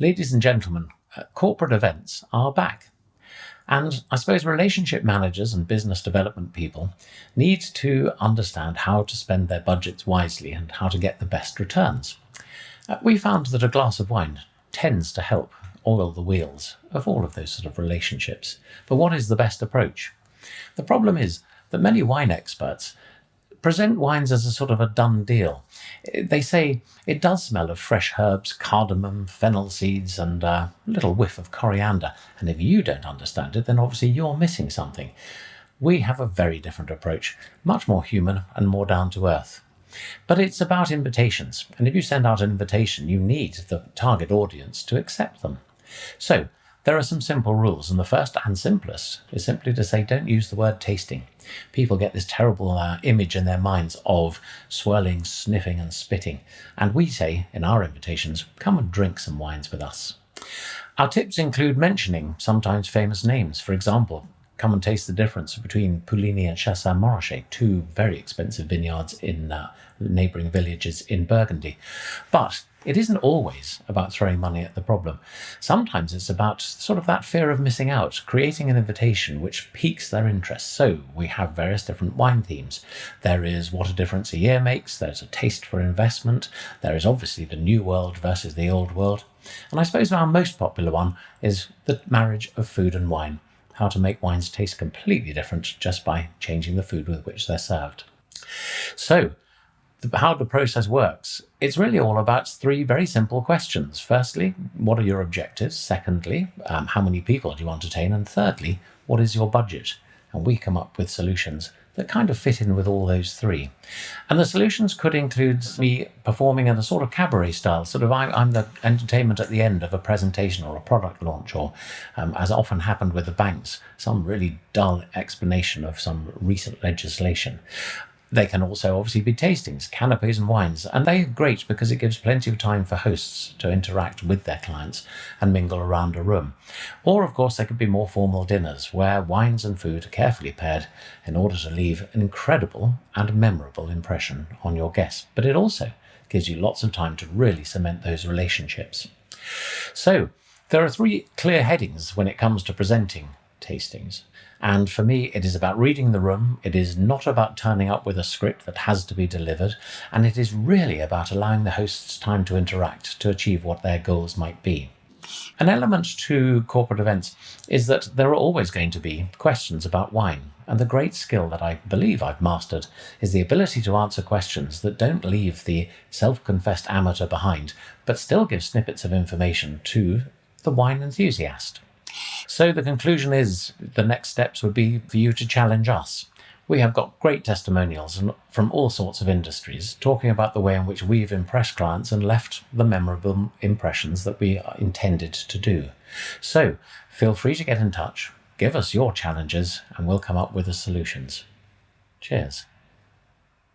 Ladies and gentlemen, corporate events are back. And I suppose relationship managers and business development people need to understand how to spend their budgets wisely and how to get the best returns. We found that a glass of wine tends to help oil the wheels of all of those sort of relationships. But what is the best approach? The problem is that many wine experts present wines as a sort of a done deal. They say it does smell of fresh herbs, cardamom, fennel seeds, and a little whiff of coriander. And if you don't understand it, then obviously you're missing something. We have a very different approach, much more human and more down to earth. But it's about invitations. And if you send out an invitation, you need the target audience to accept them. So there are some simple rules, and the first and simplest is simply to say don't use the word tasting. People get this terrible image in their minds of swirling, sniffing and spitting, and we say in our invitations, come and drink some wines with us. Our tips include mentioning sometimes famous names. For example, come and taste the difference between Puligny and Chassagne-Montrachet, two very expensive vineyards in neighbouring villages in Burgundy. But it isn't always about throwing money at the problem. Sometimes it's about sort of that fear of missing out, creating an invitation which piques their interest. So we have various different wine themes. There is what a difference a year makes. There's a taste for investment. There is obviously the new world versus the old world. And I suppose our most popular one is the marriage of food and wine. How to make wines taste completely different just by changing the food with which they're served. So, how the process works. It's really all about three very simple questions. Firstly, what are your objectives? Secondly, how many people do you want to entertain? And thirdly, what is your budget? And we come up with solutions that kind of fit in with all those three. And the solutions could include me performing in a sort of cabaret style, sort of I'm the entertainment at the end of a presentation or a product launch, or as often happened with the banks, some really dull explanation of some recent legislation. They can also obviously be tastings, canapes and wines, and they're great because it gives plenty of time for hosts to interact with their clients and mingle around a room. Or, of course, they could be more formal dinners where wines and food are carefully paired in order to leave an incredible and memorable impression on your guests. But it also gives you lots of time to really cement those relationships. So, there are three clear headings when it comes to presenting tastings. And for me, it is about reading the room. It is not about turning up with a script that has to be delivered. And it is really about allowing the hosts time to interact to achieve what their goals might be. An element to corporate events is that there are always going to be questions about wine. And the great skill that I believe I've mastered is the ability to answer questions that don't leave the self-confessed amateur behind, but still give snippets of information to the wine enthusiast. So the conclusion is the next steps would be for you to challenge us. We have got great testimonials from all sorts of industries talking about the way in which we've impressed clients and left the memorable impressions that we are intended to do. So feel free to get in touch, give us your challenges, and we'll come up with the solutions. Cheers.